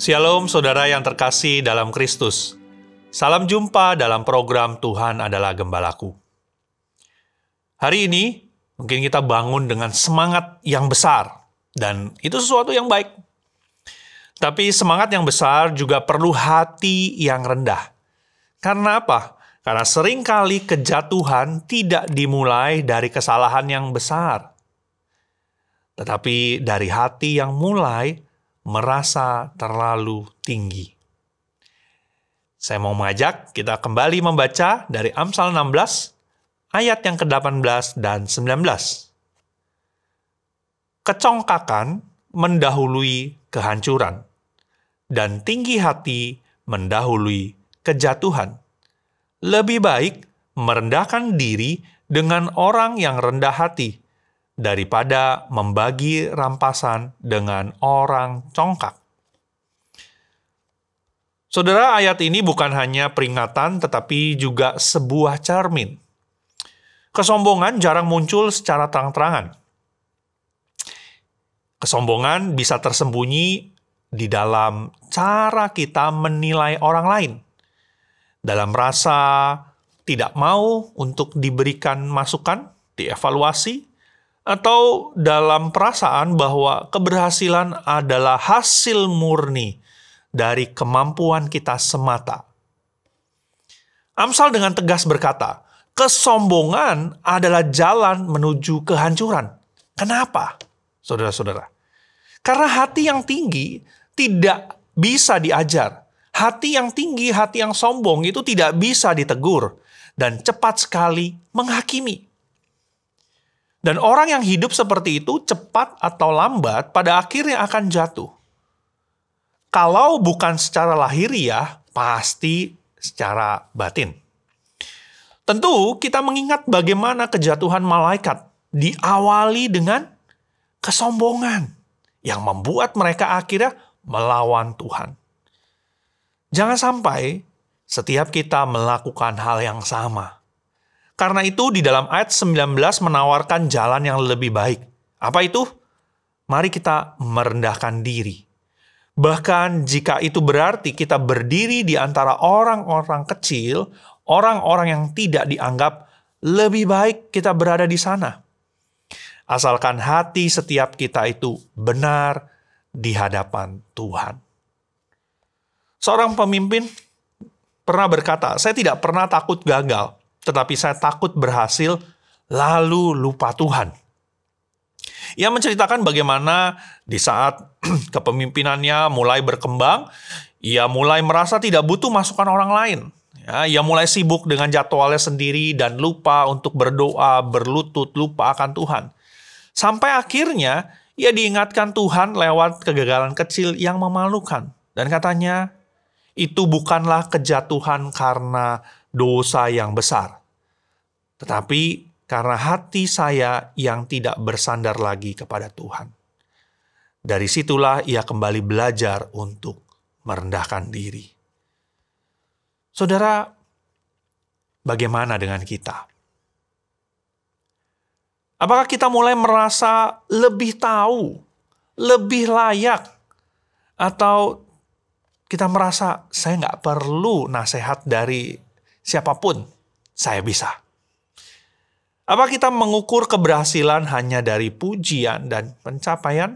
Shalom saudara yang terkasih dalam Kristus. Salam jumpa dalam program Tuhan adalah Gembalaku. Hari ini mungkin kita bangun dengan semangat yang besar, dan itu sesuatu yang baik. Tapi semangat yang besar juga perlu hati yang rendah. Karena apa? Karena seringkali kejatuhan tidak dimulai dari kesalahan yang besar, tetapi dari hati yang mulai merasa terlalu tinggi. Saya mau mengajak kita kembali membaca dari Amsal 16, ayat yang ke-18 dan 19. Kecongkakan mendahului kehancuran, dan tinggi hati mendahului kejatuhan. Lebih baik merendahkan diri dengan orang yang rendah hati, daripada membagi rampasan dengan orang congkak. Saudara, ayat ini bukan hanya peringatan tetapi juga sebuah cermin. Kesombongan jarang muncul secara terang-terangan. Kesombongan bisa tersembunyi di dalam cara kita menilai orang lain, dalam rasa tidak mau untuk diberikan masukan, dievaluasi, atau dalam perasaan bahwa keberhasilan adalah hasil murni dari kemampuan kita semata. Amsal dengan tegas berkata, kesombongan adalah jalan menuju kehancuran. Kenapa, saudara-saudara? Karena hati yang tinggi tidak bisa diajar. Hati yang tinggi, hati yang sombong itu tidak bisa ditegur dan cepat sekali menghakimi. Dan orang yang hidup seperti itu cepat atau lambat pada akhirnya akan jatuh. Kalau bukan secara lahiriah, pasti secara batin. Tentu kita mengingat bagaimana kejatuhan malaikat diawali dengan kesombongan yang membuat mereka akhirnya melawan Tuhan. Jangan sampai setiap kita melakukan hal yang sama. Karena itu di dalam ayat 19 menawarkan jalan yang lebih baik. Apa itu? Mari kita merendahkan diri. Bahkan jika itu berarti kita berdiri di antara orang-orang kecil, orang-orang yang tidak dianggap, lebih baik kita berada di sana. Asalkan hati setiap kita itu benar di hadapan Tuhan. Seorang pemimpin pernah berkata, saya tidak pernah takut gagal, tetapi saya takut berhasil, lalu lupa Tuhan. Ia menceritakan bagaimana di saat kepemimpinannya mulai berkembang, ia mulai merasa tidak butuh masukan orang lain. Ia mulai sibuk dengan jadwalnya sendiri dan lupa untuk berdoa, berlutut, lupa akan Tuhan. Sampai akhirnya ia diingatkan Tuhan lewat kegagalan kecil yang memalukan. Dan katanya, itu bukanlah kejatuhan karena dosa yang besar, tetapi karena hati saya yang tidak bersandar lagi kepada Tuhan. Dari situlah ia kembali belajar untuk merendahkan diri. Saudara, bagaimana dengan kita? Apakah kita mulai merasa lebih tahu, lebih layak, atau kita merasa saya nggak perlu nasihat dari siapapun, saya bisa? Apa kita mengukur keberhasilan hanya dari pujian dan pencapaian?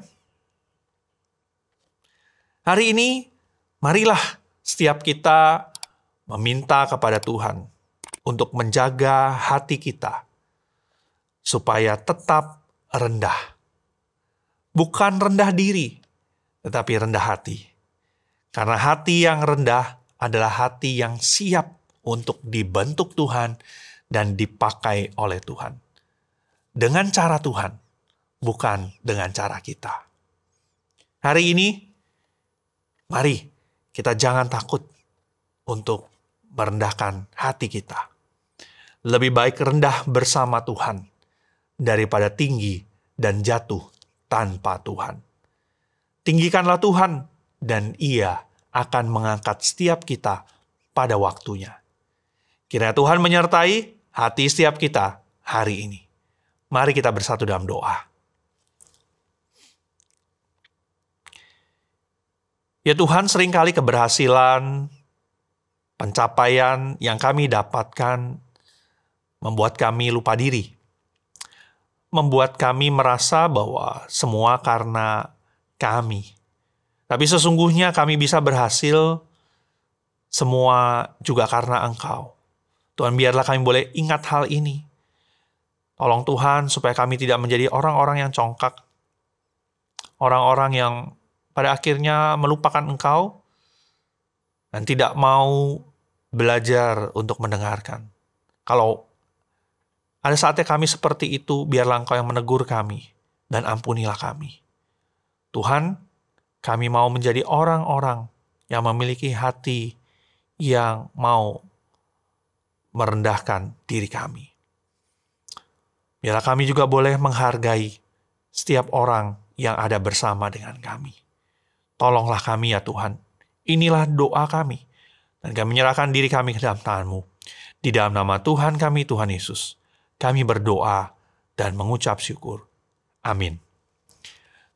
Hari ini, marilah setiap kita meminta kepada Tuhan untuk menjaga hati kita supaya tetap rendah. Bukan rendah diri, tetapi rendah hati. Karena hati yang rendah adalah hati yang siap untuk dibentuk Tuhan dan dipakai oleh Tuhan. Dengan cara Tuhan, bukan dengan cara kita. Hari ini, mari kita jangan takut untuk merendahkan hati kita. Lebih baik rendah bersama Tuhan daripada tinggi dan jatuh tanpa Tuhan. Tinggikanlah Tuhan, dan Ia akan mengangkat setiap kita pada waktunya. Kiranya Tuhan menyertai hati setiap kita hari ini. Mari kita bersatu dalam doa. Ya Tuhan, seringkali keberhasilan, pencapaian yang kami dapatkan membuat kami lupa diri. Membuat kami merasa bahwa semua karena kami. Tapi sesungguhnya kami bisa berhasil semua juga karena Engkau. Tuhan, biarlah kami boleh ingat hal ini. Tolong Tuhan supaya kami tidak menjadi orang-orang yang congkak. Orang-orang yang pada akhirnya melupakan Engkau dan tidak mau belajar untuk mendengarkan. Kalau ada saatnya kami seperti itu, biarlah Engkau yang menegur kami dan ampunilah kami. Tuhan, kami mau menjadi orang-orang yang memiliki hati yang mau merendahkan diri kami. Biarlah kami juga boleh menghargai setiap orang yang ada bersama dengan kami. Tolonglah kami ya Tuhan. Inilah doa kami. Dan kami menyerahkan diri kami ke dalam tangan-Mu. Di dalam nama Tuhan kami, Tuhan Yesus, kami berdoa dan mengucap syukur. Amin.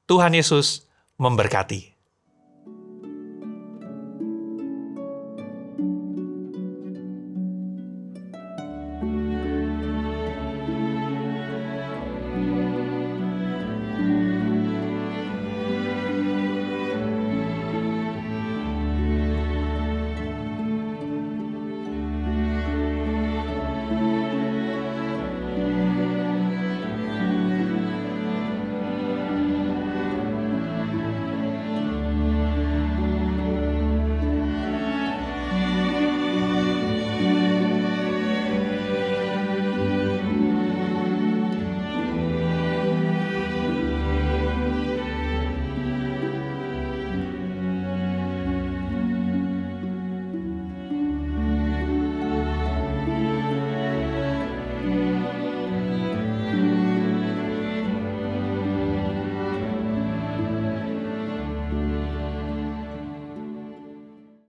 Tuhan Yesus memberkati.